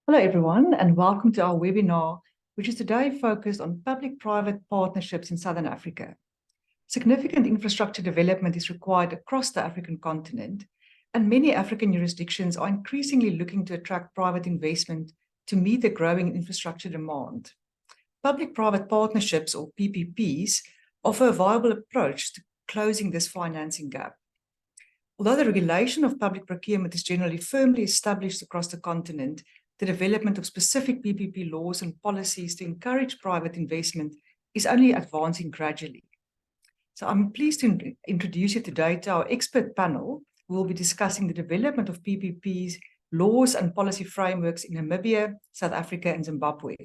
Hello, everyone, and welcome to our webinar, which is today focused on public-private partnerships in Southern Africa. Significant infrastructure development is required across the African continent, and many African jurisdictions are increasingly looking to attract private investment to meet the growing infrastructure demand. Public-private partnerships, or PPPs, offer a viable approach to closing this financing gap. Although the regulation of public procurement is generally firmly established across the continent, the development of specific PPP laws and policies to encourage private investment is only advancing gradually. So I'm pleased to introduce you today to our expert panel, who will be discussing the development of PPPs, laws and policy frameworks in Namibia, South Africa and Zimbabwe.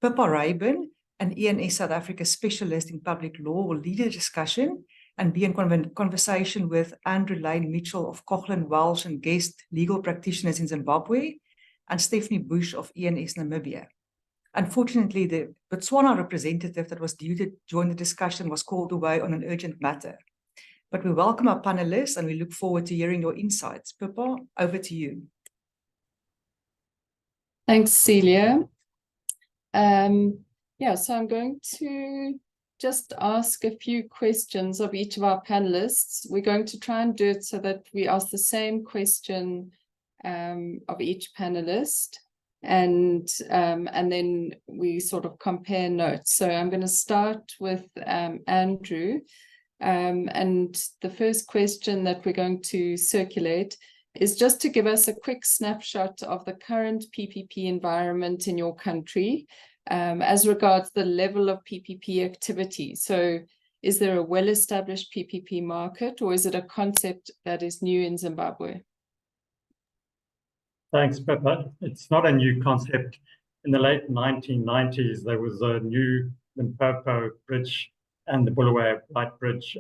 Pippa Rayburn, an ENS South Africa specialist in public law, will lead the discussion and be in conversation with Andrew Lane Mitchell of Coughlin Welsh and Guest legal practitioners in Zimbabwe, and Stephanie Bush of ENS Namibia. Unfortunately, the Botswana representative that was due to join the discussion was called away on an urgent matter. But we welcome our panelists and we look forward to hearing your insights. Pippa, over to you. Thanks, Celia. So I'm going to just ask a few questions of each of our panelists. We're going to try and do it so that we ask the same question of each panelist, and then we sort of compare notes. So I'm going to start with Andrew, and the first question that we're going to circulate is just to give us a quick snapshot of the current PPP environment in your country as regards the level of PPP activity. So is there a well-established PPP market, or is it a concept that is new in Zimbabwe? Thanks, Pippa. It's not a new concept. In the late 1990s, there was a new Limpopo Bridge and the Bulawayo Light Bridge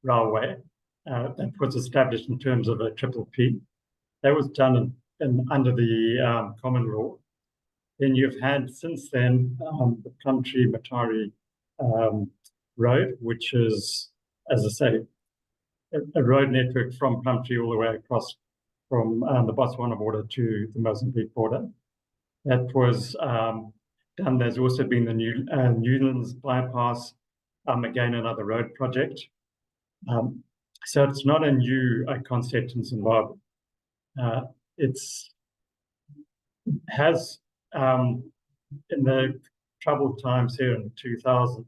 railway that was established in terms of a triple P. That was done under the common law. Then you've had, since then, the Plumtree Matari Road, which is, as I say, a road network from Plumtree all the way across from the Botswana border to the Mozambique border. That was done. There's also been the new Newlands bypass, again, another road project. So it's not a new concept in Zimbabwe. It has, in the troubled times here in 2000,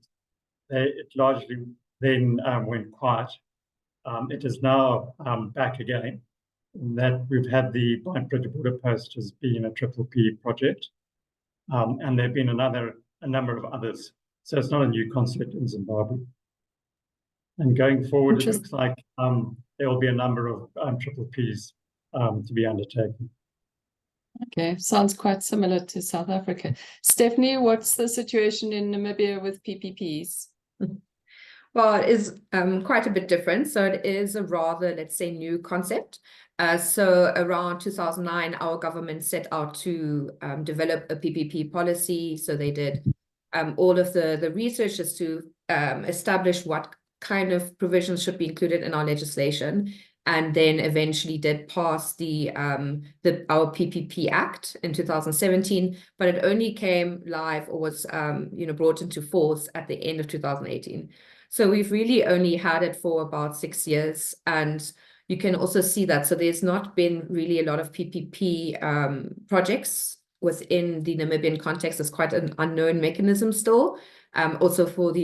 it largely then went quiet. It is now back again. In that we've had the Blind Bridge Border Post as being a triple P project, and there have been a number of others. So it's not a new concept in Zimbabwe. And going forward, it looks like there will be a number of triple Ps to be undertaken. Okay, sounds quite similar to South Africa. Stephanie, what's the situation in Namibia with PPPs? Well, it is quite a bit different. So it is a rather, let's say, new concept. So around 2009, our government set out to develop a PPP policy. So they did all of the research just to establish what kind of provisions should be included in our legislation, and then eventually did pass our PPP Act in 2017, but it only came live or was brought into force at the end of 2018. So we've really only had it for about 6 years, and you can also see that. So there's not been really a lot of PPP projects within the Namibian context. It's quite an unknown mechanism still, also for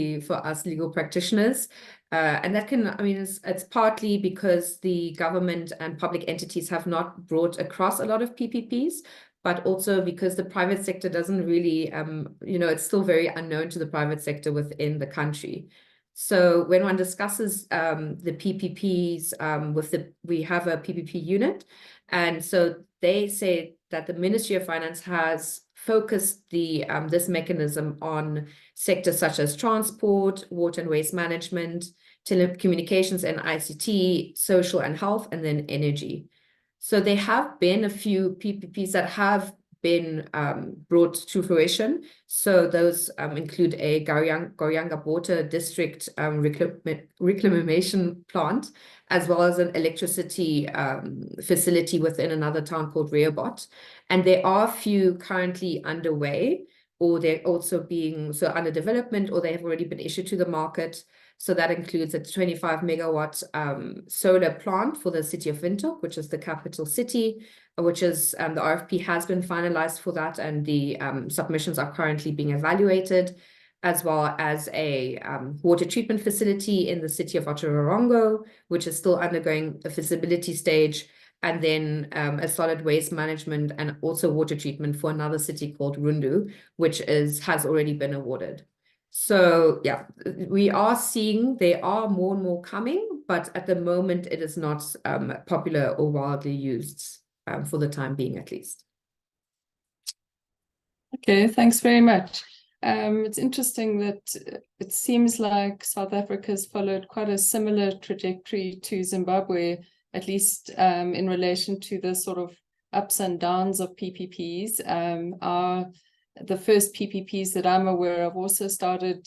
us legal practitioners. And that it's partly because the government and public entities have not brought across a lot of PPPs, but also because the private sector doesn't really, it's still very unknown to the private sector within the country. So when one discusses the PPPs, we have a PPP unit, and so they say that the Ministry of Finance has focused this mechanism on sectors such as transport, water and waste management, telecommunications and ICT, social and health, and then energy. So there have been a few PPPs that have been brought to fruition. So those include a Goryanga Water District reclamation plant, as well as an electricity facility within another town called Rehoboth. And there are a few currently underway, or they're also being under development, or they have already been issued to the market. So that includes a 25 megawatt solar plant for the city of Windhoek, which is the capital city, which is the RFP has been finalized for that, and the submissions are currently being evaluated, as well as a water treatment facility in the city of Otjiwarongo, which is still undergoing a feasibility stage, and then a solid waste management and also water treatment for another city called Rundu, which has already been awarded. So yeah, we are seeing there are more and more coming, but at the moment it is not popular or widely used for the time being, at least. Okay, thanks very much. It's interesting that it seems like South Africa's followed quite a similar trajectory to Zimbabwe, at least in relation to the sort of ups and downs of PPPs. The first PPPs that I'm aware of also started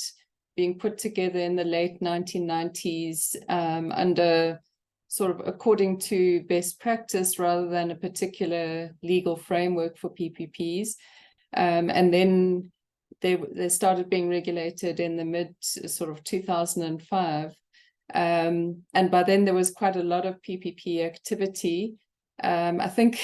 being put together in the late 1990s under sort of according to best practice rather than a particular legal framework for PPPs. And then they started being regulated in the mid sort of 2005. And by then there was quite a lot of PPP activity. I think,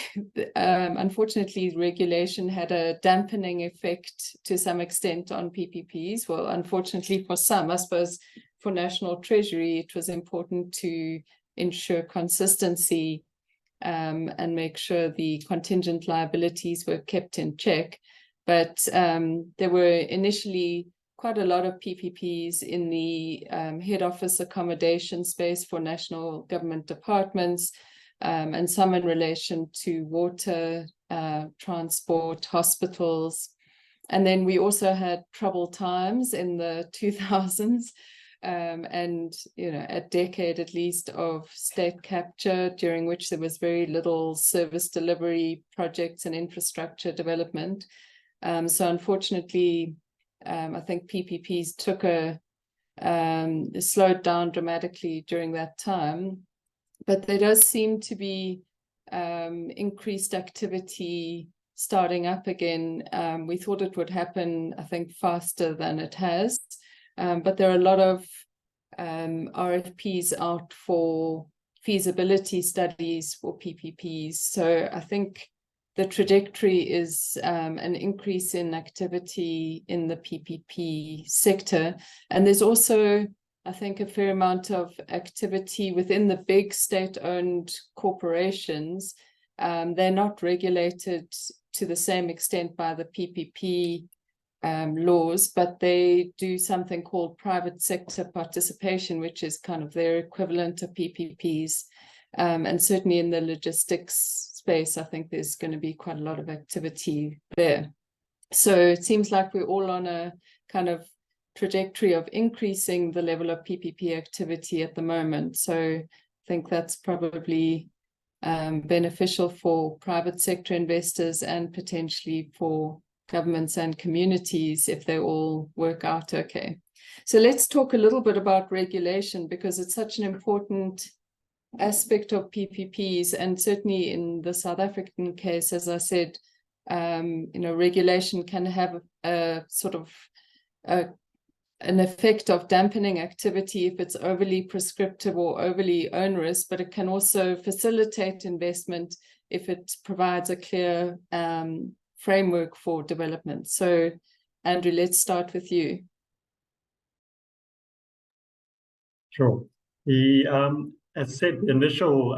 unfortunately, regulation had a dampening effect to some extent on PPPs. Well, unfortunately for some, I suppose for National Treasury, it was important to ensure consistency and make sure the contingent liabilities were kept in check. But there were initially quite a lot of PPPs in the head office accommodation space for national government departments, and some in relation to water, transport, hospitals. And then we also had troubled times in the 2000s, and a decade at least of state capture, during which there was very little service delivery projects and infrastructure development. So unfortunately, I think PPPs took slowed down dramatically during that time. But there does seem to be increased activity starting up again. We thought it would happen, I think, faster than it has. But there are a lot of RFPs out for feasibility studies for PPPs. So I think the trajectory is an increase in activity in the PPP sector. And there's also, I think, a fair amount of activity within the big state-owned corporations. They're not regulated to the same extent by the PPP laws, but they do something called private sector participation, which is kind of their equivalent of PPPs. And certainly in the logistics space, I think there's going to be quite a lot of activity there. So it seems like we're all on a kind of trajectory of increasing the level of PPP activity at the moment. So I think that's probably beneficial for private sector investors and potentially for governments and communities if they all work out okay. So let's talk a little bit about regulation, because it's such an important aspect of PPPs, and certainly in the South African case, as I said, regulation can have a sort of an effect of dampening activity if it's overly prescriptive or overly onerous, but it can also facilitate investment if it provides a clear framework for development. So, Andrew, let's start with you. Sure. As said, the initial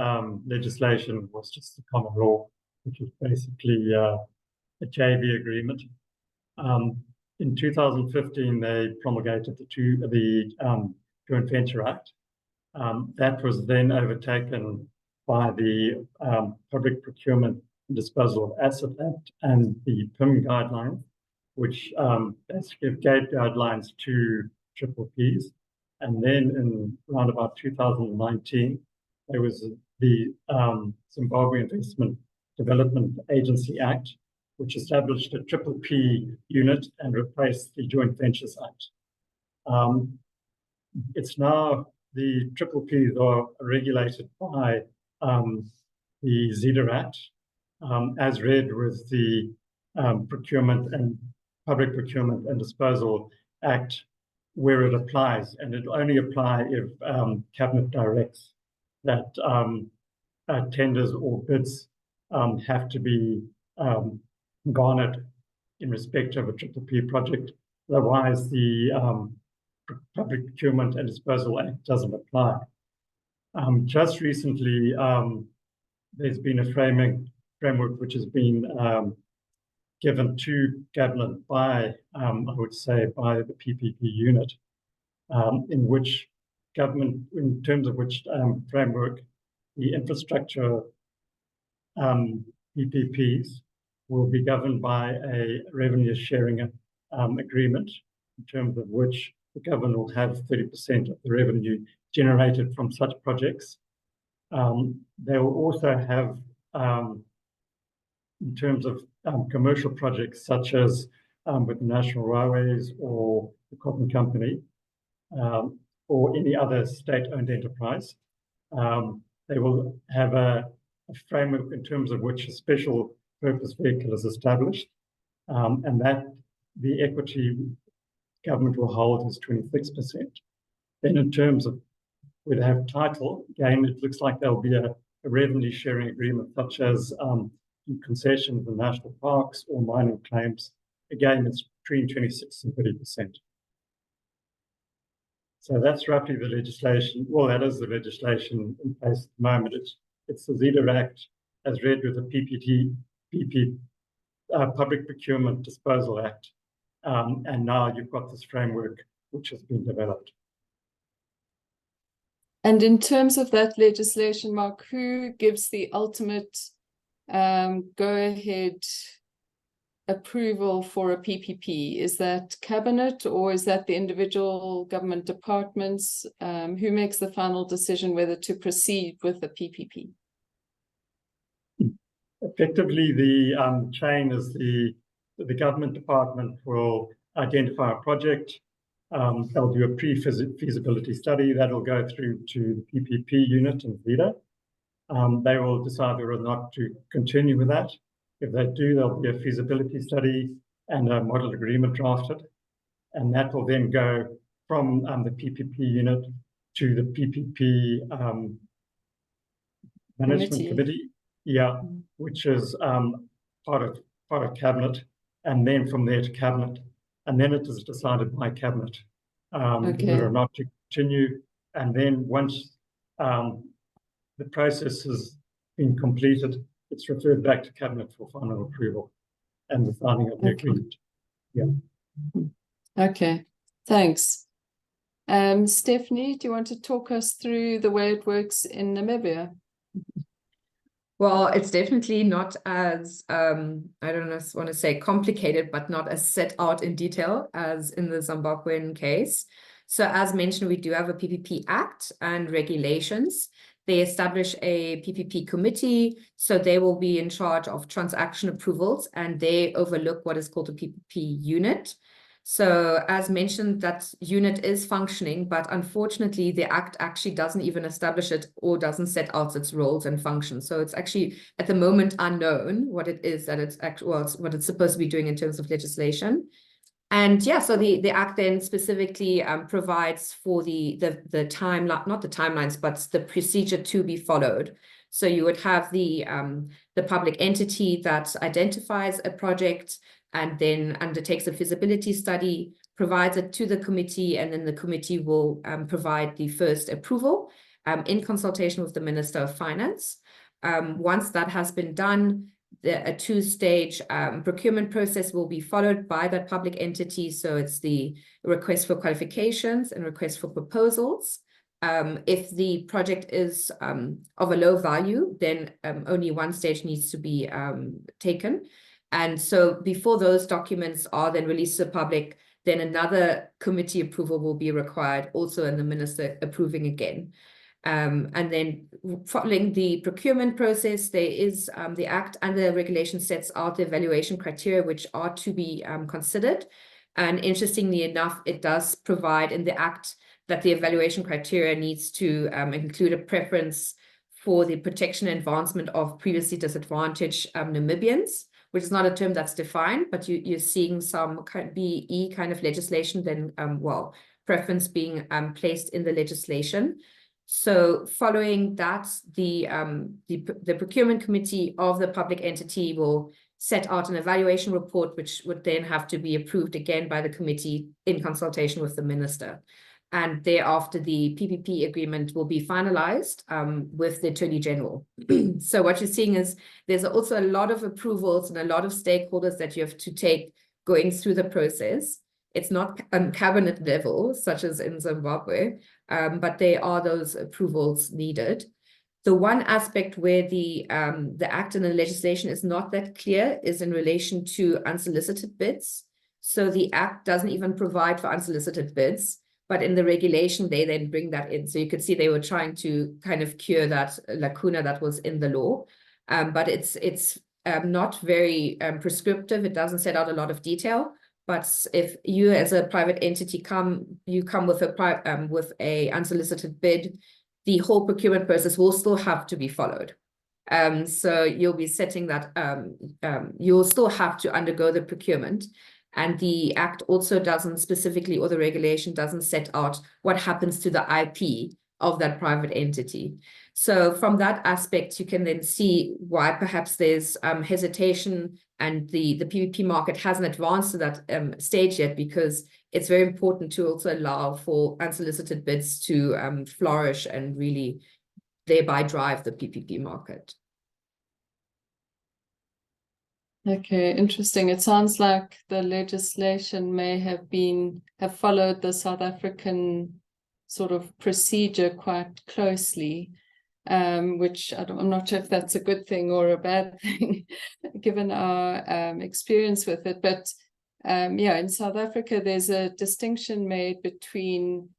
legislation was just the common law, which was basically a JV agreement. In 2015, they promulgated the Joint Venture Act. That was then overtaken by the Public Procurement and Disposal of Asset Act and the PIM guidelines, which basically gave guidelines to PPPs. And then in around about 2019, there was the Zimbabwe Investment Development Agency Act, which established a PPP unit and replaced the Joint Ventures Act. It's now the PPPs are regulated by the ZEDA Act, as read with the Public Procurement and Disposal Act, where it applies, and it only apply if Cabinet directs that tenders or bids have to be garnered in respect of a PPP project. Otherwise, the Public Procurement and Disposal Act doesn't apply. Just recently, there's been a framework which has been given to Cabinet by, I would say, by the PPP unit, in which government, in terms of which framework, the infrastructure PPPs will be governed by a revenue sharing agreement, in terms of which the government will have 30% of the revenue generated from such projects. They will also have, in terms of commercial projects such as with National Railways or the Cotton Company, or any other state-owned enterprise, they will have a framework in terms of which a special purpose vehicle is established, and that the equity government will hold is 26%. Then in terms of where they have title, again, it looks like there'll be a revenue sharing agreement, such as concessions in national parks or mining claims. Again, it's between 26 and 30%. So that's roughly the legislation. Well, that is the legislation in place at the moment. It's the ZEDA Act as read with the Public Procurement Disposal Act. And now you've got this framework which has been developed. And in terms of that legislation, Mark, who gives the ultimate go-ahead approval for a PPP? Is that Cabinet or is that the individual government departments? Who makes the final decision whether to proceed with the PPP? Effectively, the chain is the government department will identify a project. They'll do a pre-feasibility study that'll go through to the PPP unit in ZEDA. They will decide whether or not to continue with that. If they do, there'll be a feasibility study and a model agreement drafted. And that will then go from the PPP unit to the PPP management committee, which is part of Cabinet, and then from there to Cabinet. And then it is decided by Cabinet whether or not to continue. And then once the process has been completed, it's referred back to Cabinet for final approval and the signing of the agreement. Okay, thanks. Stephanie, do you want to talk us through the way it works in Namibia? Well, it's definitely not as, I don't want to say complicated, but not as set out in detail as in the Zimbabwean case. So as mentioned, we do have a PPP Act and regulations. They establish a PPP committee, so they will be in charge of transaction approvals, and they overlook what is called a PPP unit. So as mentioned, that unit is functioning, but unfortunately the Act actually doesn't even establish it or doesn't set out its roles and functions. So it's actually at the moment unknown what it is that it's actually, well, what it's supposed to be doing in terms of legislation. And yeah, so the Act then specifically provides for the timeline, not the timelines, but the procedure to be followed. So you would have the public entity that identifies a project and then undertakes a feasibility study, provides it to the committee, and then the committee will provide the first approval in consultation with the Minister of Finance. Once that has been done, a two-stage procurement process will be followed by that public entity. So it's the request for qualifications and request for proposals. If the project is of a low value, then only one stage needs to be taken. And so before those documents are then released to the public, then another committee approval will be required, also in the minister approving again. And then following the procurement process, there is the Act and the regulation sets out the evaluation criteria which are to be considered. And interestingly enough, it does provide in the Act that the evaluation criteria needs to include a preference for the protection and advancement of previously disadvantaged Namibians, which is not a term that's defined, but you're seeing some kind of BE kind of legislation then, preference being placed in the legislation. So following that, the procurement committee of the public entity will set out an evaluation report, which would then have to be approved again by the committee in consultation with the minister. And thereafter, the PPP agreement will be finalized with the Attorney General. So what you're seeing is there's also a lot of approvals and a lot of stakeholders that you have to take going through the process. It's not cabinet level, such as in Zimbabwe, but there are those approvals needed. The one aspect where the Act and the legislation is not that clear is in relation to unsolicited bids. So the Act doesn't even provide for unsolicited bids, but in the regulation, they then bring that in. So you could see they were trying to kind of cure that lacuna that was in the law. But it's not very prescriptive. It doesn't set out a lot of detail. But if you as a private entity come with a unsolicited bid, the whole procurement process will still have to be followed. So you'll be setting that, you'll still have to undergo the procurement. And the Act also doesn't specifically, or the regulation doesn't set out what happens to the IP of that private entity. So from that aspect, you can then see why perhaps there's hesitation and the PPP market hasn't advanced to that stage yet, because it's very important to also allow for unsolicited bids to flourish and really thereby drive the PPP market. Okay, interesting. It sounds like the legislation may have followed the South African sort of procedure quite closely, which I'm not sure if that's a good thing or a bad thing, given our experience with it. But yeah, in South Africa, there's a distinction made between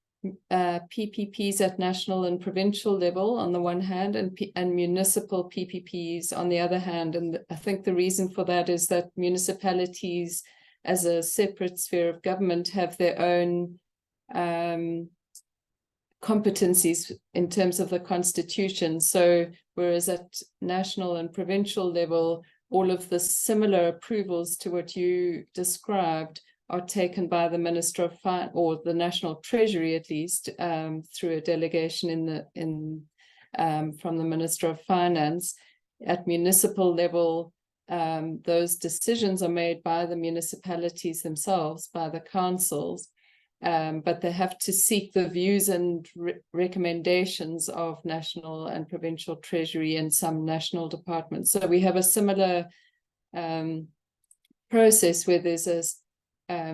PPPs at national and provincial level on the one hand, and municipal PPPs on the other hand. And I think the reason for that is that municipalities as a separate sphere of government have their own competencies in terms of the constitution. So whereas at national and provincial level, all of the similar approvals to what you described are taken by the Minister of Finance, or the National Treasury at least, through a delegation from the Minister of Finance. At municipal level, those decisions are made by the municipalities themselves, by the councils, but they have to seek the views and recommendations of national and provincial treasury and some national departments. So we have a similar process where there's a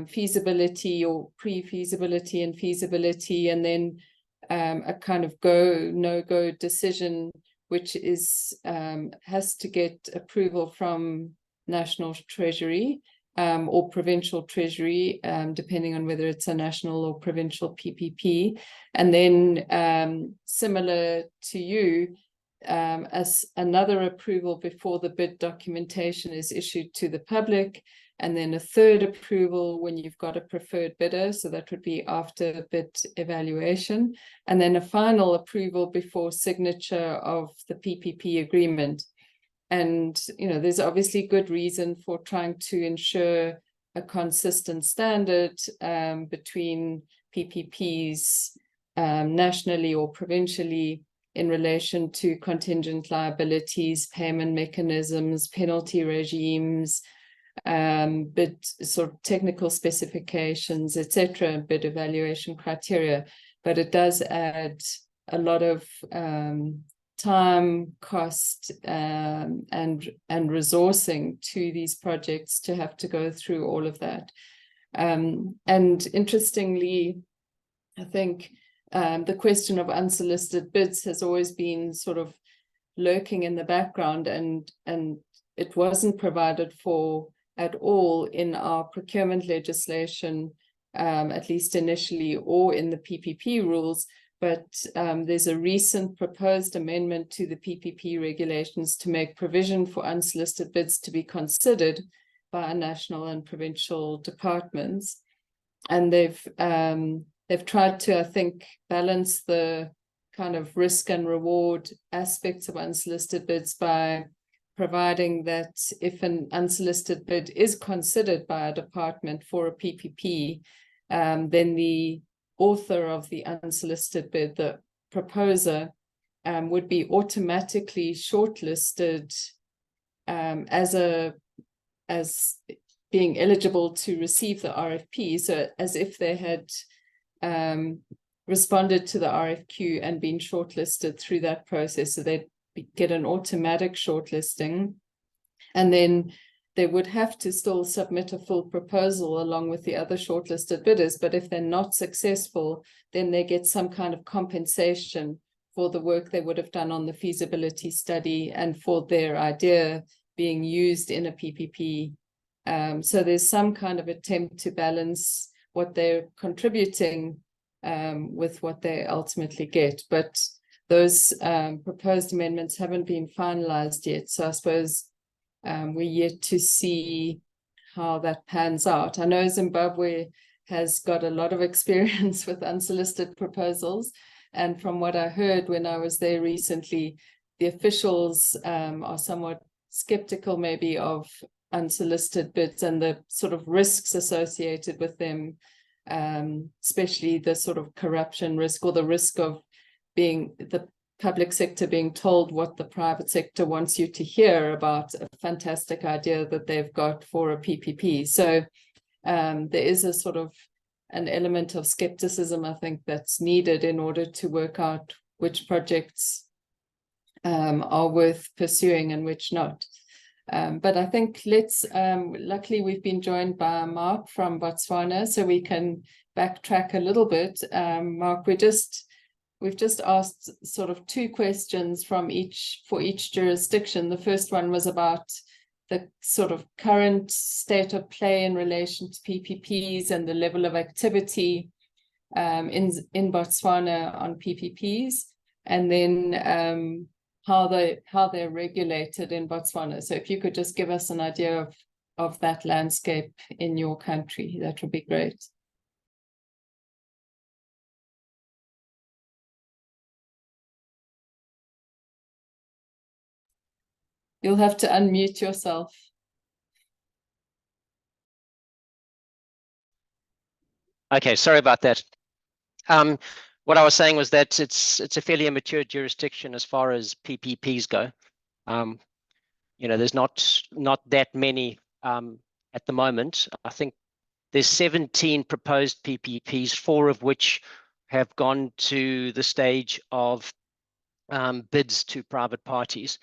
feasibility or pre-feasibility and feasibility, and then a kind of go, no-go decision, which is has to get approval from National Treasury or Provincial Treasury, depending on whether it's a national or provincial PPP. And then similar to you, as another approval before the bid documentation is issued to the public, and then a third approval when you've got a preferred bidder, so that would be after bid evaluation, and then a final approval before signature of the PPP agreement. And there's obviously good reason for trying to ensure a consistent standard between PPPs nationally or provincially in relation to contingent liabilities, payment mechanisms, penalty regimes, bid sort of technical specifications, etc., bid evaluation criteria. But it does add a lot of time, cost, and resourcing to these projects to have to go through all of that. And interestingly, I think the question of unsolicited bids has always been sort of lurking in the background, and it wasn't provided for at all in our procurement legislation, at least initially, or in the PPP rules. but there's a recent proposed amendment to the PPP regulations to make provision for unsolicited bids to be considered by national and provincial departments. And they've tried to, I think, balance the kind of risk and reward aspects of unsolicited bids by providing that if an unsolicited bid is considered by a department for a PPP, then the author of the unsolicited bid, the proposer, would be automatically shortlisted as being eligible to receive the RFP, so as if they had responded to the RFQ and been shortlisted through that process. So they'd get an automatic shortlisting, and then they would have to still submit a full proposal along with the other shortlisted bidders. But if they're not successful, then they get some kind of compensation for the work they would have done on the feasibility study and for their idea being used in a PPP. So there's some kind of attempt to balance what they're contributing with what they ultimately get. But those proposed amendments haven't been finalized yet. So I suppose we're yet to see how that pans out. I know Zimbabwe has got a lot of experience with unsolicited proposals. And from what I heard when I was there recently, the officials are somewhat skeptical maybe of unsolicited bids and the sort of risks associated with them, especially the sort of corruption risk or the risk of being the public sector being told what the private sector wants you to hear about a fantastic idea that they've got for a PPP. So there is a sort of an element of skepticism, I think, that's needed in order to work out which projects are worth pursuing and which not. But I think luckily we've been joined by Mark from Botswana, so we can backtrack a little bit. Mark, we've just asked sort of two questions for each jurisdiction. The first one was about the sort of current state of play in relation to PPPs and the level of activity in Botswana on PPPs, and then how they're regulated in Botswana. So if you could just give us an idea of that landscape in your country, that would be great. You'll have to unmute yourself. Okay, sorry about that. What I was saying was that it's a fairly immature jurisdiction as far as PPPs go. There's not that many at the moment. I think there's 17 proposed PPPs, 4 of which have gone to the stage of bids to private parties.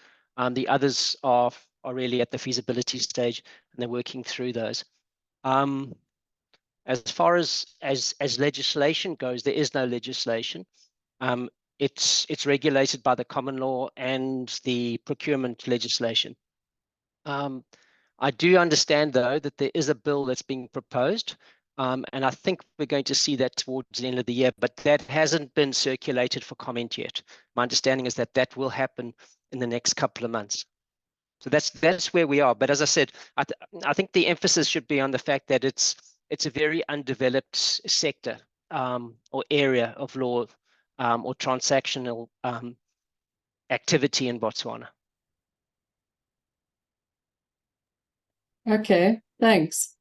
The others are really at the feasibility stage, and they're working through those. As far as legislation goes, there is no legislation. It's regulated by the common law and the procurement legislation. I do understand, though, that there is a bill that's being proposed, and I think we're going to see that towards the end of the year, but that hasn't been circulated for comment yet. My understanding is that that will happen in the next couple of months. So that's where we are. But as I said, I think the emphasis should be on the fact that it's a very undeveloped sector or area of law or transactional activity in Botswana. Okay, thanks.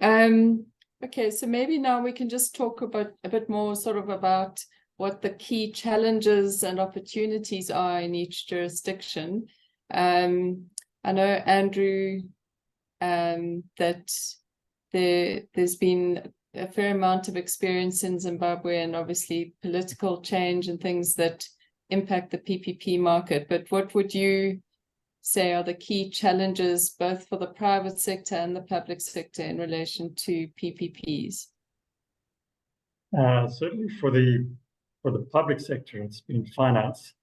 Okay, so maybe now we can just talk about a bit more sort of about what the key challenges and opportunities are in each jurisdiction. I know, Andrew, that there's been a fair amount of experience in Zimbabwe and obviously political change and things that impact the PPP market. But what would you say are the key challenges both for the private sector and the public sector in relation to PPPs? Certainly for the public sector, it's been finance,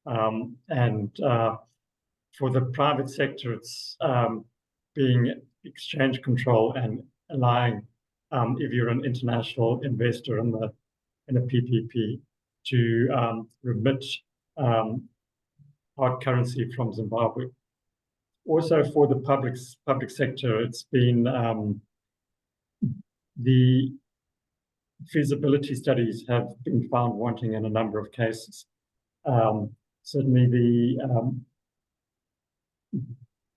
and for the private sector, it's being exchange control and allowing, if you're an international investor in a PPP, to remit hard currency from Zimbabwe. Also, for the public sector, it's been the feasibility studies have been found wanting in a number of cases. Certainly,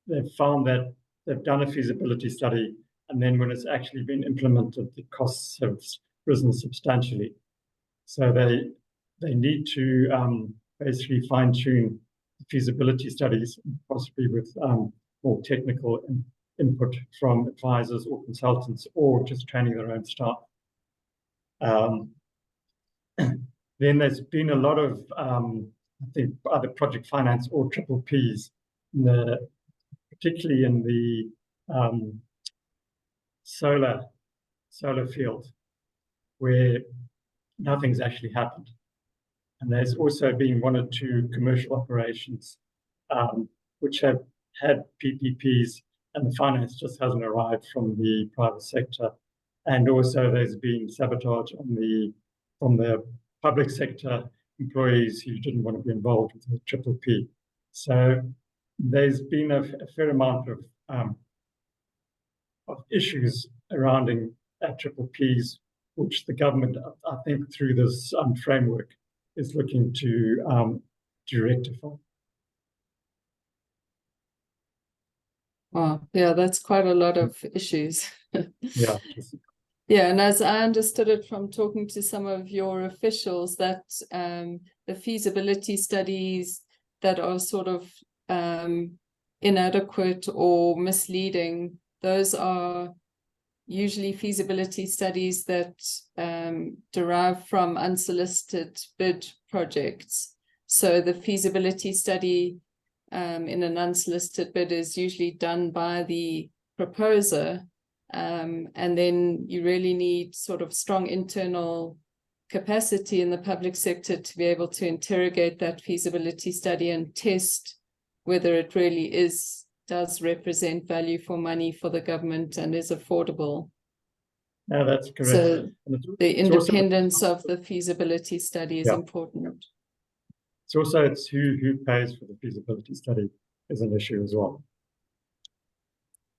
they've found that they've done a feasibility study, and then when it's actually been implemented, the costs have risen substantially. So they need to basically fine-tune the feasibility studies, possibly with more technical input from advisors or consultants, or just training their own staff. Then there's been a lot of, I think, either project finance or PPPs, particularly in the solar field, where nothing's actually happened. And there's also been one or two commercial operations which have had PPPs, and the finance just hasn't arrived from the private sector. And also there's been sabotage from the public sector employees who didn't want to be involved with the PPP. So there's been a fair amount of issues surrounding PPPs, which the government, I think, through this framework, is looking to rectify. Wow, yeah, that's quite a lot of issues. Yeah. Yeah, and as I understood it from talking to some of your officials, that the feasibility studies that are sort of inadequate or misleading, those are usually feasibility studies that derive from unsolicited bid projects. So the feasibility study in an unsolicited bid is usually done by the proposer, and then you really need sort of strong internal capacity in the public sector to be able to interrogate that feasibility study and test whether it really does represent value for money for the government and is affordable. No, that's correct. So the independence of the feasibility study is important. It's also who pays for the feasibility study is an issue as well.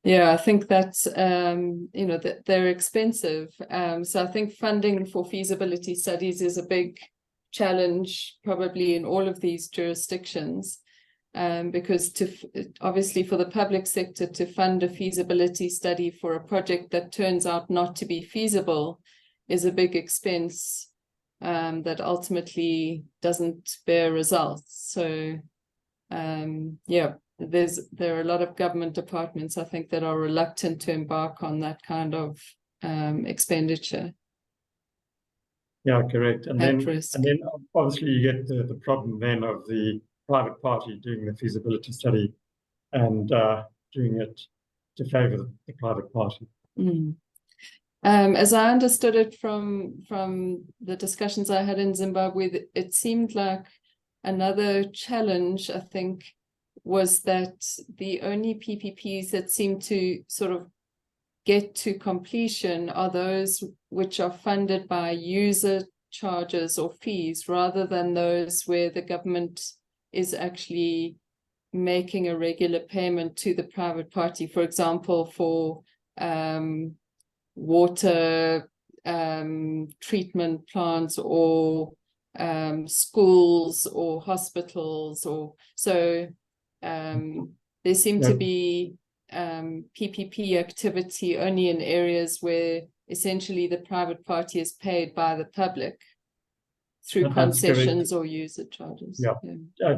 Yeah, I think that's that they're expensive. So I think funding for feasibility studies is a big challenge, probably in all of these jurisdictions. Because obviously for the public sector to fund a feasibility study for a project that turns out not to be feasible is a big expense that ultimately doesn't bear results. So yeah, there are a lot of government departments, I think, that are reluctant to embark on that kind of expenditure. Yeah, correct. And then obviously you get the problem then of the private party doing the feasibility study and doing it to favor the private party. As I understood it from the discussions I had in Zimbabwe, it seemed like another challenge, I think, was that the only PPPs that seem to sort of get to completion are those which are funded by user charges or fees, rather than those where the government is actually making a regular payment to the private party. For example, for water treatment plants or schools or hospitals, or so there seem to be PPP activity only in areas where essentially the private party is paid by the public through concessions or user charges.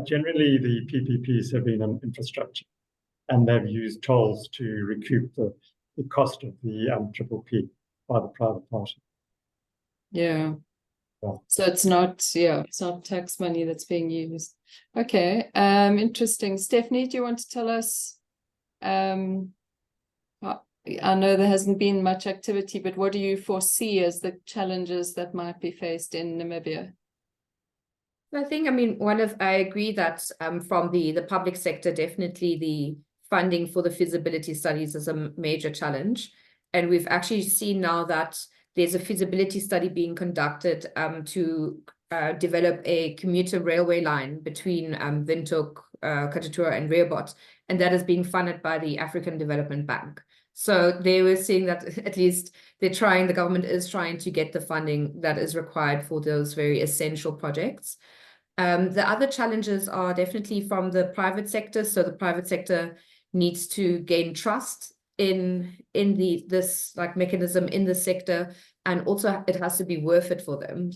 Generally the PPPs have been on infrastructure, and they've used tolls to recoup the cost of the PPP by the private party. So it's not tax money that's being used. Okay, interesting. Stephanie, do you want to tell us, I know there hasn't been much activity, but what do you foresee as the challenges that might be faced in Namibia? I think, I agree that from the public sector, definitely the funding for the feasibility studies is a major challenge. And we've actually seen now that there's a feasibility study being conducted to develop a commuter railway line between Windhoek, Katutura and Rehoboth, and that is being funded by the African Development Bank. So they were seeing that at least the government is trying to get the funding that is required for those very essential projects. The other challenges are definitely from the private sector. So the private sector needs to gain trust in this like mechanism in the sector, and also it has to be worth it for them,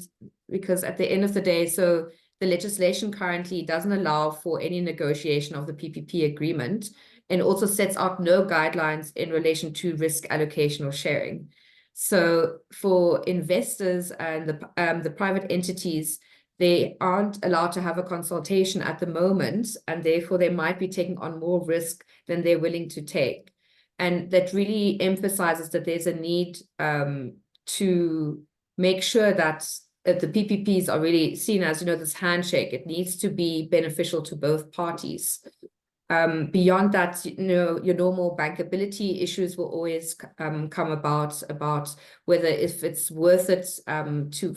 because at the end of the day, so the legislation currently doesn't allow for any negotiation of the PPP agreement, and also sets out no guidelines in relation to risk allocation or sharing. So for investors and the private entities, they aren't allowed to have a consultation at the moment, and therefore they might be taking on more risk than they're willing to take. And that really emphasizes that there's a need to make sure that the PPPs are really seen as, this handshake. It needs to be beneficial to both parties. Beyond that, your normal bankability issues will always come about whether if it's worth it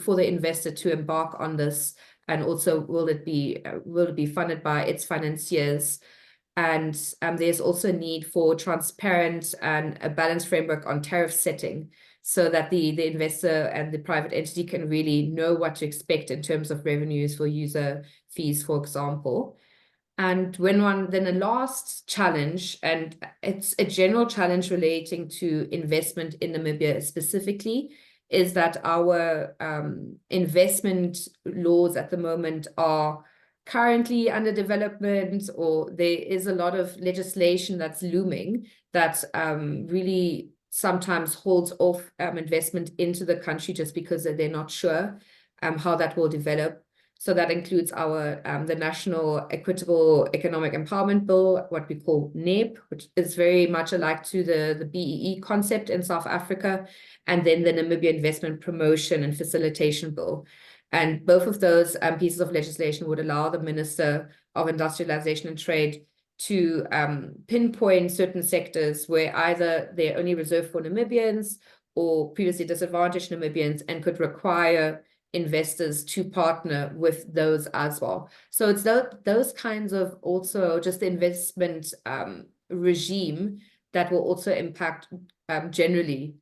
for the investor to embark on this, and also will it be funded by its financiers. And there's also a need for transparent and a balanced framework on tariff setting, so that the investor and the private entity can really know what to expect in terms of revenues for user fees, for example. And then the last challenge, and it's a general challenge relating to investment in Namibia specifically, is that our investment laws at the moment are currently under development, or there is a lot of legislation that's looming that really sometimes holds off investment into the country just because they're not sure how that will develop. So that includes our the National Equitable Economic Empowerment Bill, what we call NEP, which is very much alike to the BEE concept in South Africa, and then the Namibia Investment Promotion and Facilitation Bill. And both of those pieces of legislation would allow the Minister of Industrialization and Trade to pinpoint certain sectors where either they're only reserved for Namibians or previously disadvantaged Namibians, and could require investors to partner with those as well. So it's those kinds of also just the investment regime that will also impact generally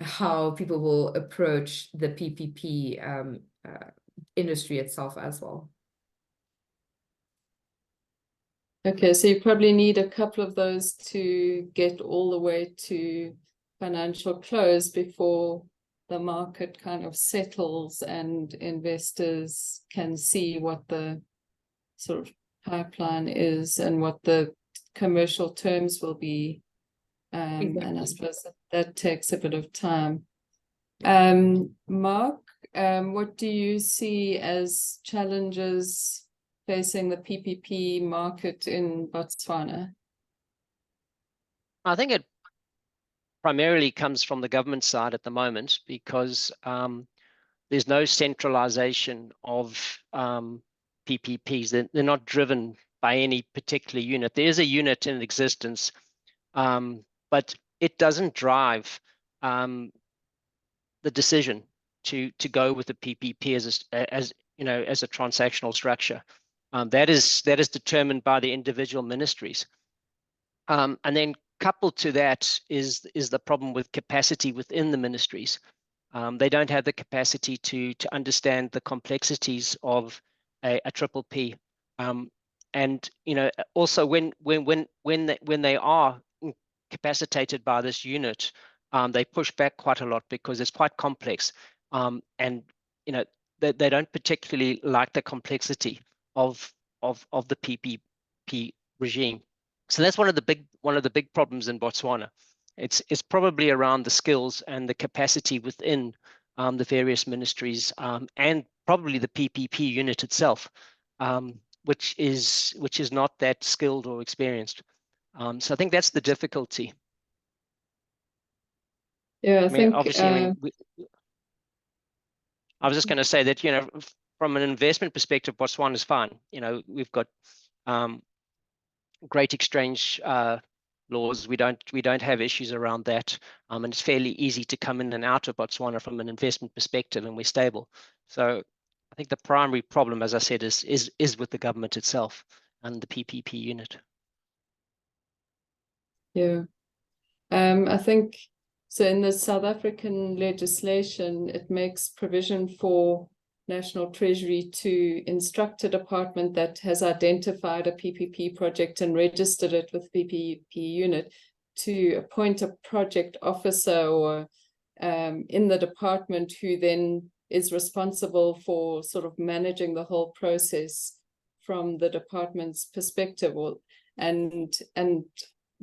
how people will approach the PPP industry itself as well. Okay, so you probably need a couple of those to get all the way to financial close before the market kind of settles and investors can see what the sort of pipeline is and what the commercial terms will be. Exactly. And I suppose that takes a bit of time. Mark, what do you see as challenges facing the PPP market in Botswana? I think it primarily comes from the government side at the moment, because there's no centralization of PPPs. They're not driven by any particular unit. There is a unit in existence, but it doesn't drive the decision to go with the PPP as a transactional structure. That is determined by the individual ministries, and then coupled to that is the problem with capacity within the ministries. They don't have the capacity to understand the complexities of a triple P, and also when they are incapacitated by this unit, they push back quite a lot because it's quite complex, and they don't particularly like the complexity of the PPP regime. So that's one of the big problems in Botswana. It's probably around the skills and the capacity within the various ministries, and probably the PPP unit itself, which is not that skilled or experienced. So I think that's the difficulty. Yeah, I think obviously, I was just going to say that from an investment perspective, Botswana is fine. We've got great exchange laws. We don't have issues around that, and it's fairly easy to come in and out of Botswana from an investment perspective, and we're stable. So I think the primary problem, as I said, is with the government itself and the PPP unit. Yeah. I think so. In the South African legislation, it makes provision for National Treasury to instruct a department that has identified a PPP project and registered it with PPP unit to appoint a project officer or in the department who then is responsible for sort of managing the whole process from the department's perspective. And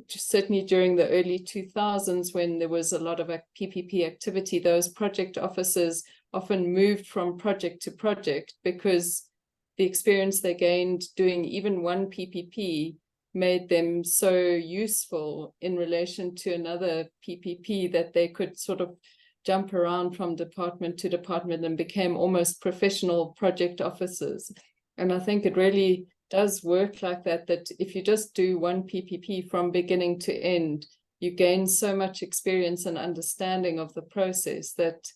certainly during the early 2000s, when there was a lot of PPP activity, those project officers often moved from project to project because the experience they gained doing even one PPP made them so useful in relation to another PPP that they could sort of jump around from department to department and became almost professional project officers. And I think it really does work like that, that if you just do one PPP from beginning to end, you gain so much experience and understanding of the process that,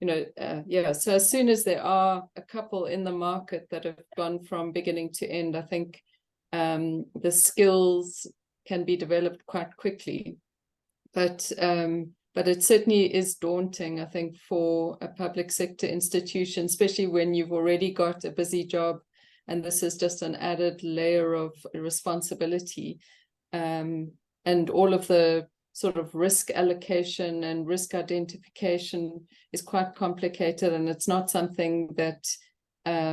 so as soon as there are a couple in the market that have gone from beginning to end, I think the skills can be developed quite quickly. But it certainly is daunting, I think, for a public sector institution, especially when you've already got a busy job and this is just an added layer of responsibility. And all of the sort of risk allocation and risk identification is quite complicated, and it's not something that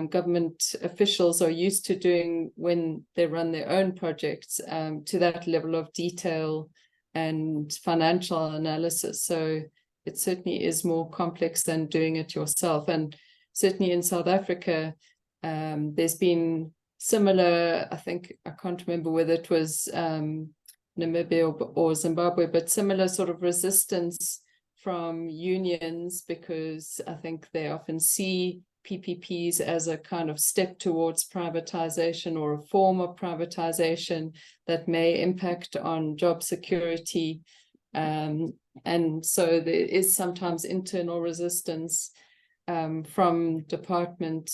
government officials are used to doing when they run their own projects to that level of detail and financial analysis. So it certainly is more complex than doing it yourself. And certainly in South Africa, there's been similar, I think, I can't remember whether it was Namibia or Zimbabwe, but similar sort of resistance from unions, because I think they often see PPPs as a kind of step towards privatization or a form of privatization that may impact on job security. And so there is sometimes internal resistance from department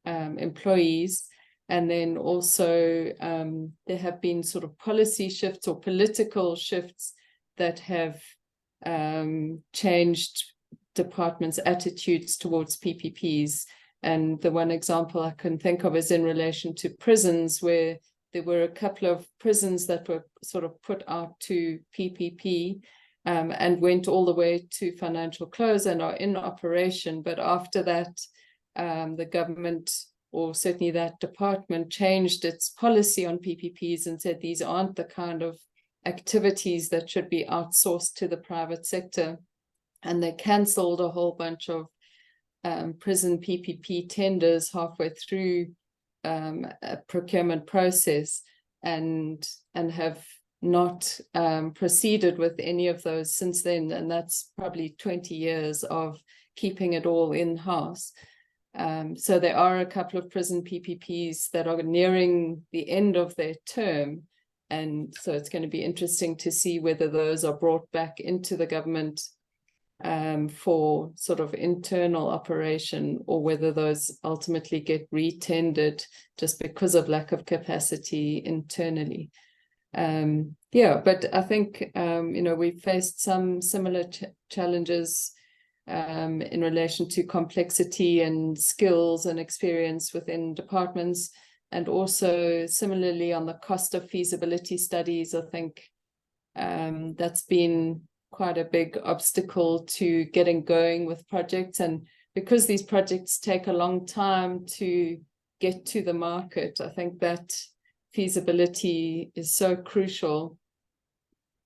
employees. And then also there have been sort of policy shifts or political shifts that have changed departments' attitudes towards PPPs. And the one example I can think of is in relation to prisons, where there were a couple of prisons that were sort of put out to PPP and went all the way to financial close and are in operation. But after that, the government, or certainly that department, changed its policy on PPPs and said these aren't the kind of activities that should be outsourced to the private sector. And they cancelled a whole bunch of prison PPP tenders halfway through a procurement process, and have not proceeded with any of those since then. And that's probably 20 years of keeping it all in-house. So there are a couple of prison PPPs that are nearing the end of their term. And so it's going to be interesting to see whether those are brought back into the government for sort of internal operation, or whether those ultimately get re-tendered just because of lack of capacity internally. But I think, we've faced some similar challenges in relation to complexity and skills and experience within departments, and also similarly on the cost of feasibility studies. I think that's been quite a big obstacle to getting going with projects. And because these projects take a long time to get to the market, I think that feasibility is so crucial.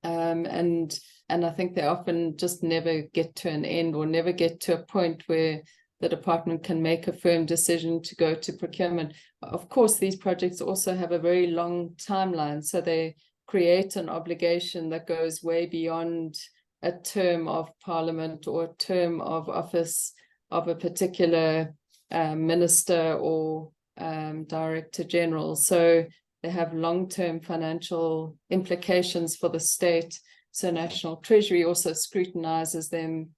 And I think they often just never get to an end, or never get to a point where the department can make a firm decision to go to procurement. Of course, these projects also have a very long timeline, so they create an obligation that goes way beyond a term of parliament or a term of office of a particular minister or director general. So they have long-term financial implications for the state. So National Treasury also scrutinizes them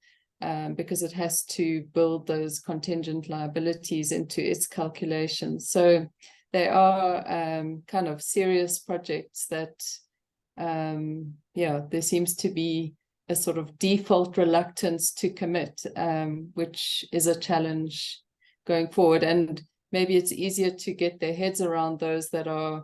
because it has to build those contingent liabilities into its calculations. So they are kind of serious projects that, there seems to be a sort of default reluctance to commit, which is a challenge going forward. And maybe it's easier to get their heads around those that are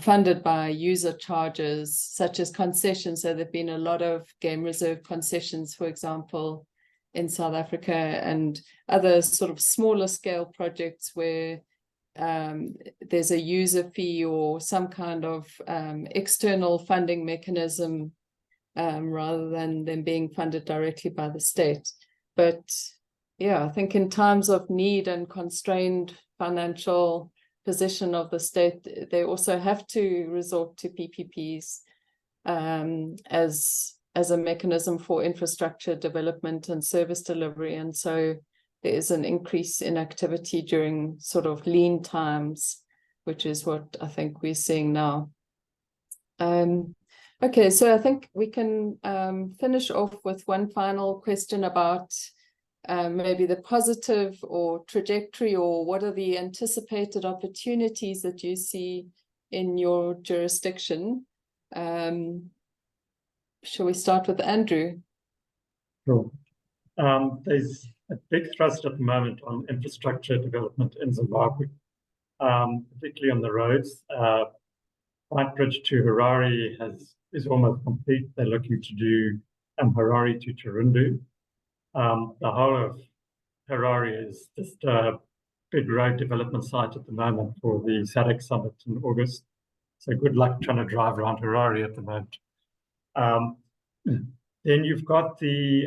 funded by user charges, such as concessions. So there've been a lot of game reserve concessions, for example, in South Africa, and other sort of smaller scale projects where there's a user fee or some kind of external funding mechanism, rather than them being funded directly by the state. But yeah, I think in times of need and constrained financial position of the state, they also have to resort to PPPs as a mechanism for infrastructure development and service delivery. And so there is an increase in activity during sort of lean times, which is what I think we're seeing now. Okay, so I think we can finish off with one final question about maybe the positive or trajectory, or what are the anticipated opportunities that you see in your jurisdiction. Shall we start with Andrew? Sure. There's a big thrust at the moment on infrastructure development in Zimbabwe, particularly on the roads. Flight bridge to Harare is almost complete. They're looking to do Harare to Chirundu. The whole of Harare is just a big road development site at the moment for the SADC summit in August. So good luck trying to drive around Harare at the moment. Then you've got the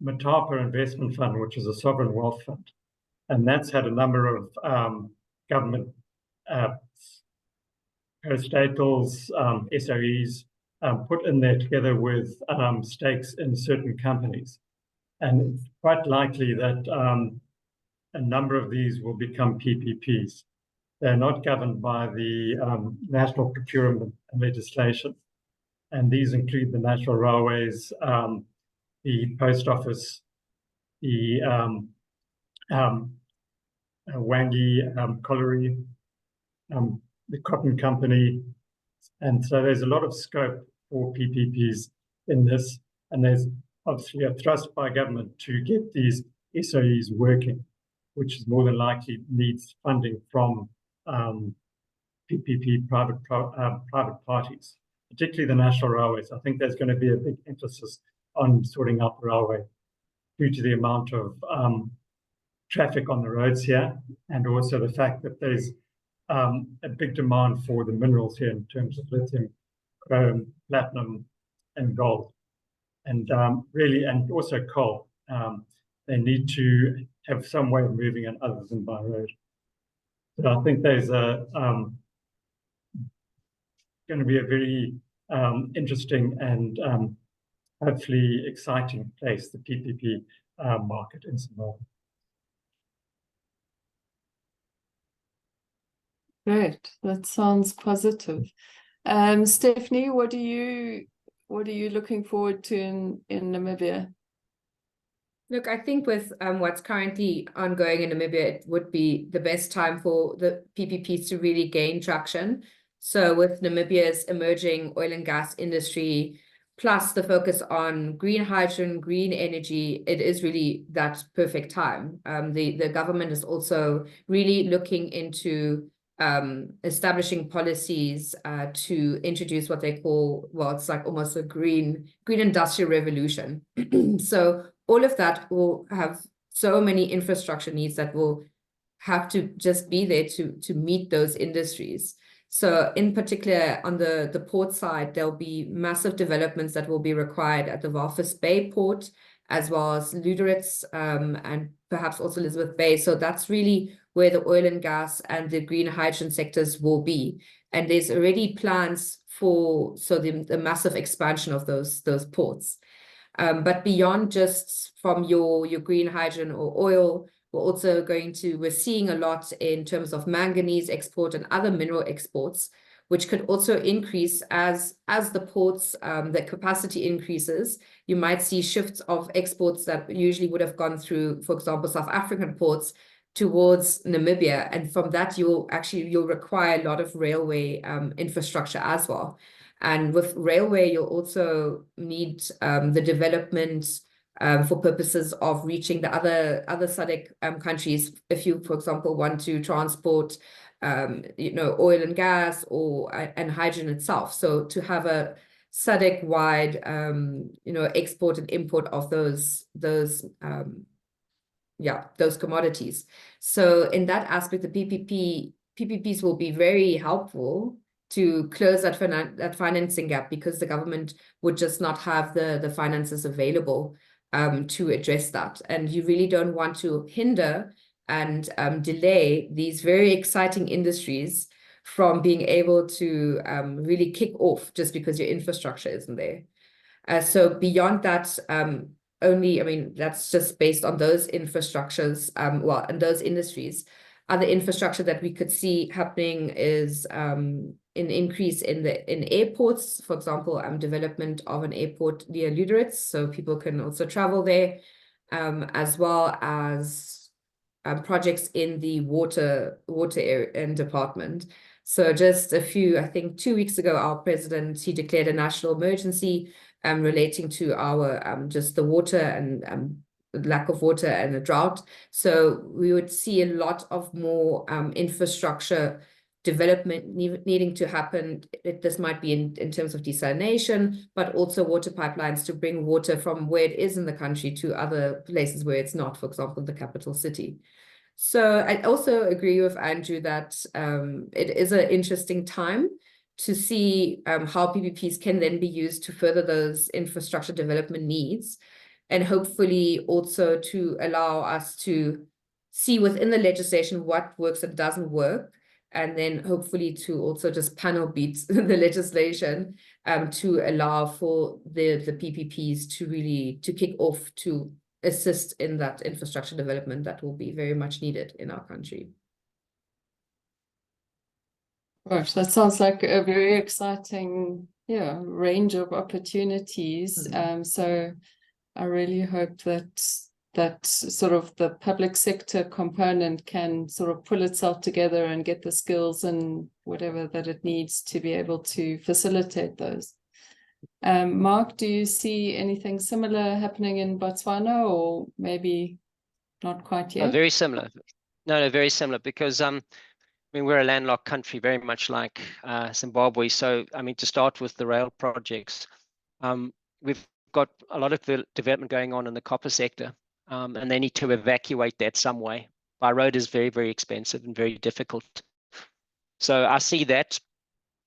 Matapa Investment Fund, which is a sovereign wealth fund. And that's had a number of government parastatals, SOEs, put in there together with stakes in certain companies. And it's quite likely that a number of these will become PPPs. They're not governed by the national procurement legislation. And these include the national railways, the post office, the Wangi Colliery, the cotton company. And so there's a lot of scope for PPPs in this. And there's obviously a thrust by government to get these SOEs working, which is more than likely needs funding from PPP private parties, particularly the national railways. I think there's going to be a big emphasis on sorting out the railway due to the amount of traffic on the roads here, and also the fact that there's a big demand for the minerals here in terms of lithium, chrome, platinum, and gold, and really, and also coal. They need to have some way of moving it other than by road. So I think there's going to be a very interesting and hopefully exciting place, the PPP market in Zimbabwe. Great, that sounds positive. Stephanie, what are you looking forward to in Namibia? Look, I think with what's currently ongoing in Namibia, it would be the best time for the PPPs to really gain traction. So with Namibia's emerging oil and gas industry, plus the focus on green hydrogen, green energy, it is really that perfect time. The government is also really looking into establishing policies to introduce what they call, well, it's like almost a green industrial revolution. So all of that will have so many infrastructure needs that will have to just be there to meet those industries. So in particular, on the port side, there'll be massive developments that will be required at the Walvis Bay port, as well as Lüderitz, and perhaps also Elizabeth Bay. So that's really where the oil and gas and the green hydrogen sectors will be. And there's already plans for the massive expansion of those ports. But beyond just from your green hydrogen or oil, we're seeing a lot in terms of manganese export and other mineral exports, which could also increase as the ports, the capacity increases. You might see shifts of exports that usually would have gone through, for example, South African ports towards Namibia. And from that, you'll require a lot of railway infrastructure as well. And with railway, you'll also need the development for purposes of reaching the other SADC countries. If you, for example, want to transport, oil and gas and hydrogen itself. So to have a SADC-wide, export and import of those commodities. So in that aspect, the PPPs will be very helpful to close that financing gap, because the government would just not have the finances available to address that. And you really don't want to hinder and delay these very exciting industries from being able to really kick off just because your infrastructure isn't there. So beyond that, that's just based on those infrastructures, and those industries. Other infrastructure that we could see happening is an increase in airports, for example, development of an airport near Lüderitz, so people can also travel there, as well as projects in the water area and department. So just I think 2 weeks ago, our president, he declared a national emergency relating to our just the water and lack of water and the drought. So we would see a lot of more infrastructure development needing to happen. This might be in terms of desalination, but also water pipelines to bring water from where it is in the country to other places where it's not, for example, the capital city. So I also agree with Andrew that it is an interesting time to see how PPPs can then be used to further those infrastructure development needs, and hopefully also to allow us to see within the legislation what works and doesn't work, and then hopefully to also just panel beat the legislation to allow for the PPPs to kick off, to assist in that infrastructure development that will be very much needed in our country. Gosh, that sounds like a very exciting, range of opportunities. So I really hope that sort of the public sector component can sort of pull itself together and get the skills and whatever that it needs to be able to facilitate those. Mark, do you see anything similar happening in Botswana, or maybe not quite yet? Very similar. No, very similar, because we're a landlocked country, very much like Zimbabwe. So, to start with the rail projects, we've got a lot of development going on in the copper sector, and they need to evacuate that some way. By road is very, very expensive and very difficult. So I see that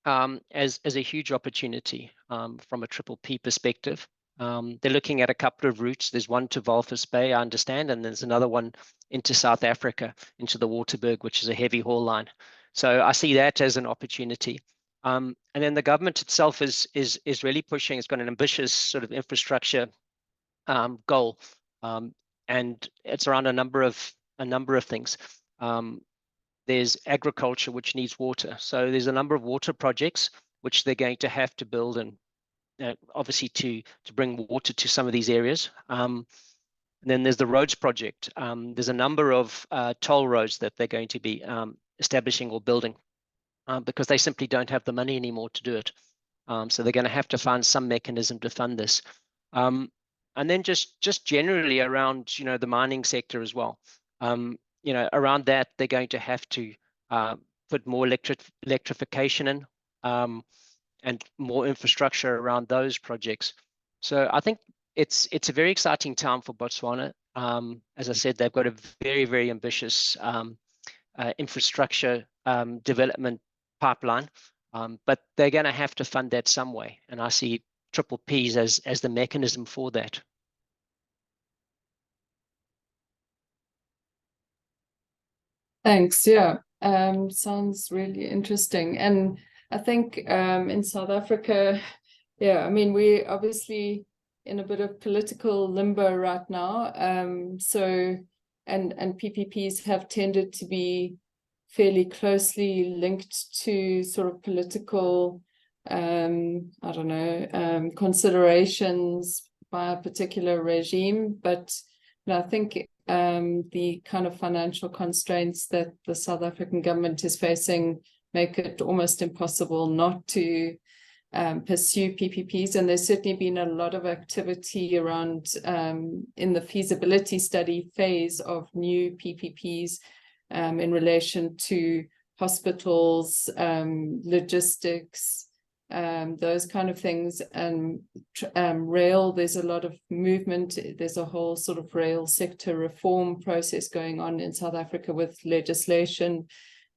as a huge opportunity from a PPP perspective. They're looking at a couple of routes. There's one to Walvis Bay, I understand, and there's another one into South Africa, into the Waterberg, which is a heavy haul line. So I see that as an opportunity. And then the government itself is really pushing. It's got an ambitious sort of infrastructure goal, and it's around a number of things. There's agriculture, which needs water. So there's a number of water projects which they're going to have to build, and obviously to bring water to some of these areas. And then there's the roads project. There's a number of toll roads that they're going to be establishing or building because they simply don't have the money anymore to do it. So they're going to have to find some mechanism to fund this. And then just generally around, the mining sector as well. Around that, they're going to have to put more electrification in and more infrastructure around those projects. So I think it's a very exciting time for Botswana. As I said, they've got a very, very ambitious infrastructure development pipeline, but they're going to have to fund that some way. And I see PPPs as the mechanism for that. Thanks. Yeah, sounds really interesting. And I think in South Africa, we're obviously in a bit of political limbo right now. So, and PPPs have tended to be fairly closely linked to sort of political, I don't know, considerations by a particular regime. But I think the kind of financial constraints that the South African government is facing make it almost impossible not to pursue PPPs. And there's certainly been a lot of activity around in the feasibility study phase of new PPPs in relation to hospitals, logistics, those kind of things. And rail, there's a lot of movement. There's a whole sort of rail sector reform process going on in South Africa with legislation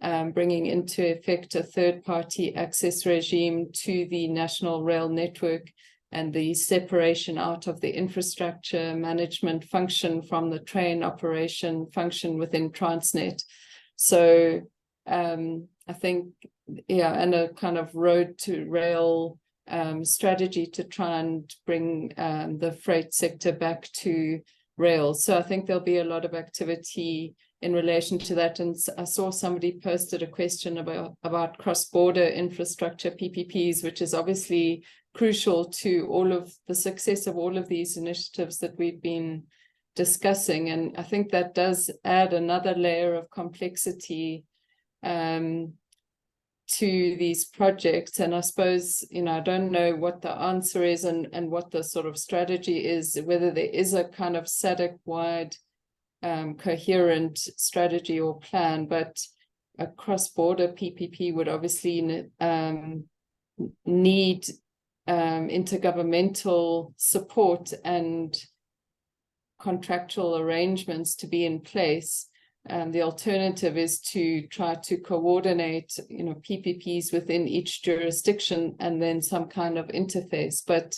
bringing into effect a third-party access regime to the national rail network and the separation out of the infrastructure management function from the train operation function within Transnet. So I think, yeah, and a kind of road to rail strategy to try and bring the freight sector back to rail. So I think there'll be a lot of activity in relation to that. And I saw somebody posted a question about cross-border infrastructure PPPs, which is obviously crucial to all of the success of all of these initiatives that we've been discussing. And I think that does add another layer of complexity to these projects. And I suppose, you know, I don't know what the answer is and what the sort of strategy is, whether there is a kind of SADC-wide coherent strategy or plan, but a cross-border PPP would obviously need intergovernmental support and contractual arrangements to be in place. The alternative is to try to coordinate, you know, PPPs within each jurisdiction and then some kind of interface. But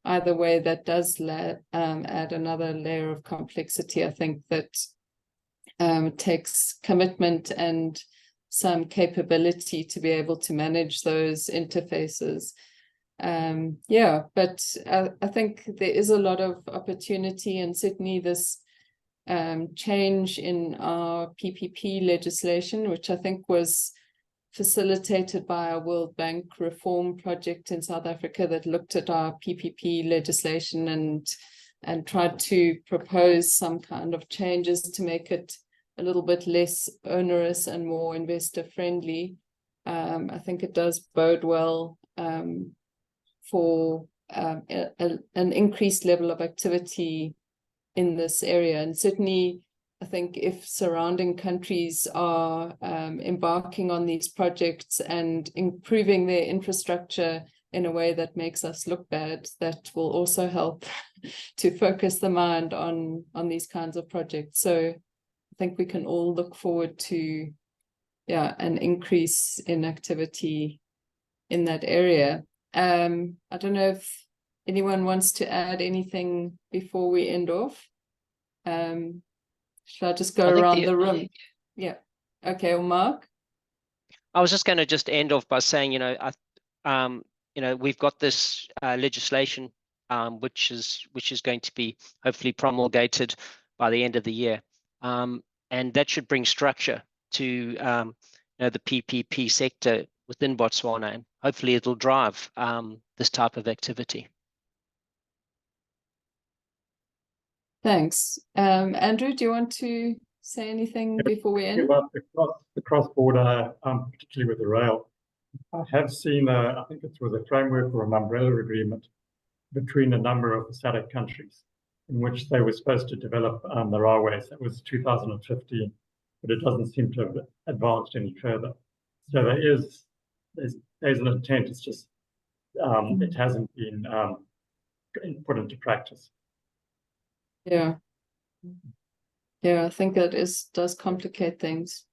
either way, that does add another layer of complexity. I think that takes commitment and some capability to be able to manage those interfaces. Yeah, but I think there is a lot of opportunity, and certainly this change in our PPP legislation, which I think was facilitated by a World Bank reform project in South Africa that looked at our PPP legislation and tried to propose some kind of changes to make it a little bit less onerous and more investor friendly. I think it does bode well for an increased level of activity in this area. And certainly, I think if surrounding countries are embarking on these projects and improving their infrastructure in a way that makes us look bad, that will also help to focus the mind on these kinds of projects. So I think we can all look forward to, yeah, an increase in activity in that area. I don't know if anyone wants to add anything before we end off. Shall I just go around the room? Yeah. Okay, well, Mark? I was just going to just end off by saying, you know, we've got this legislation which is going to be hopefully promulgated by the end of the year, and that should bring structure to the PPP sector within Botswana, and hopefully it'll drive this type of activity. Thanks. Andrew, do you want to say anything before we end? About the cross-border, particularly with the rail, I have seen, I think it was a framework or an umbrella agreement between a number of the SADC countries in which they were supposed to develop the railways. That was 2015, but it doesn't seem to have advanced any further. So there's an intent, it's just it hasn't been put into practice. Yeah. Yeah, I think that does complicate things.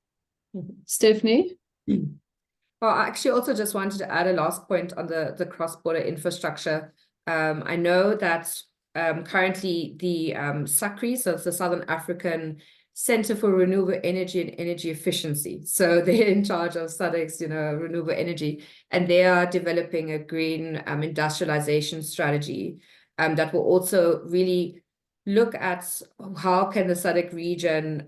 Stephanie? Well, I actually also just wanted to add a last point on the cross-border infrastructure. I know that currently the SACRI, so it's the Southern African Center for Renewable Energy and Energy Efficiency. So they're in charge of SADC's, renewable energy, and they are developing a green industrialization strategy that will also really look at how can the SADC region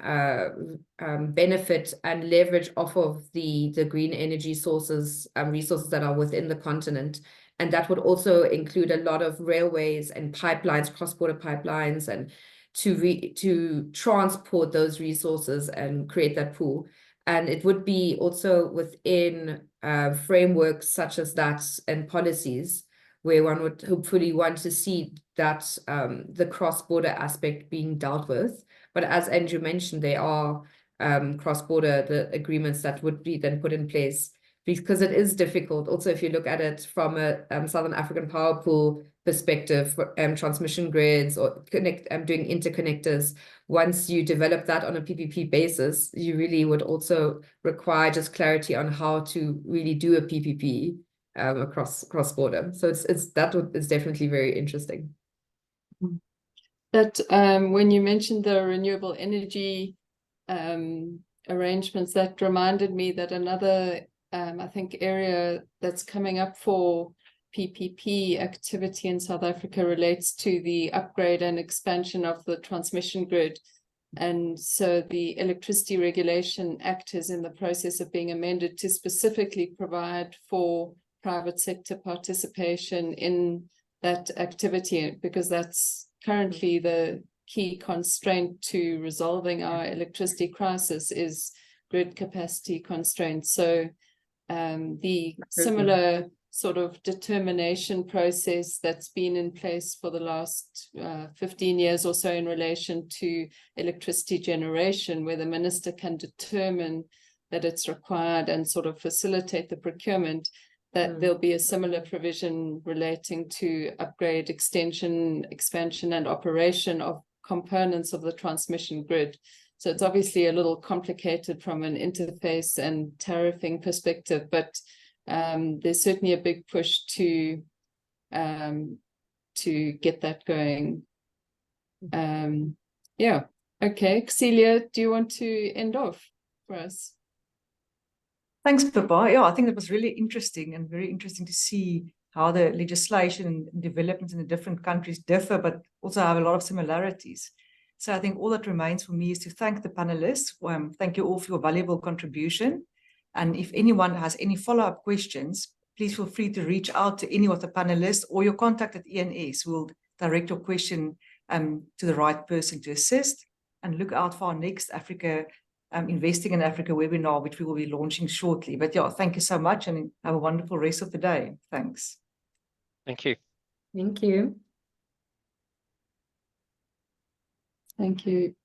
benefit and leverage off of the green energy sources, resources that are within the continent. And that would also include a lot of railways and pipelines, cross-border pipelines, and to transport those resources and create that pool. And it would be also within frameworks such as that and policies where one would hopefully want to see that the cross-border aspect being dealt with. But as Andrew mentioned, there are cross-border the agreements that would be then put in place, because it is difficult. Also, if you look at it from a Southern African power pool perspective, for transmission grids or doing interconnectors, once you develop that on a PPP basis, you really would also require just clarity on how to really do a PPP cross-border. So it's definitely very interesting. That when you mentioned the renewable energy arrangements, that reminded me that another I think area that's coming up for PPP activity in South Africa relates to the upgrade and expansion of the transmission grid. And so the Electricity Regulation Act is in the process of being amended to specifically provide for private sector participation in that activity, because that's currently the key constraint to resolving our electricity crisis is grid capacity constraints. So the similar sort of determination process that's been in place for the last 15 years or so in relation to electricity generation, where the minister can determine that it's required and sort of facilitate the procurement, that there'll be a similar provision relating to upgrade, extension, expansion, and operation of components of the transmission grid. So it's obviously a little complicated from an interface and tariffing perspective, but there's certainly a big push to get that going. Yeah, okay. Celia, do you want to end off for us? Thanks, Pippa. Yeah, I think it was really interesting and very interesting to see how the legislation and developments in the different countries differ, but also have a lot of similarities. So I think all that remains for me is to thank the panelists. Thank you all for your valuable contribution. And if anyone has any follow-up questions, please feel free to reach out to any of the panelists or your contact at ENS. We'll direct your question to the right person to assist. And look out for our next Investing in Africa webinar, which we will be launching shortly. But yeah, thank you so much and have a wonderful rest of the day. Thanks. Thank you. Thank you. Thank you.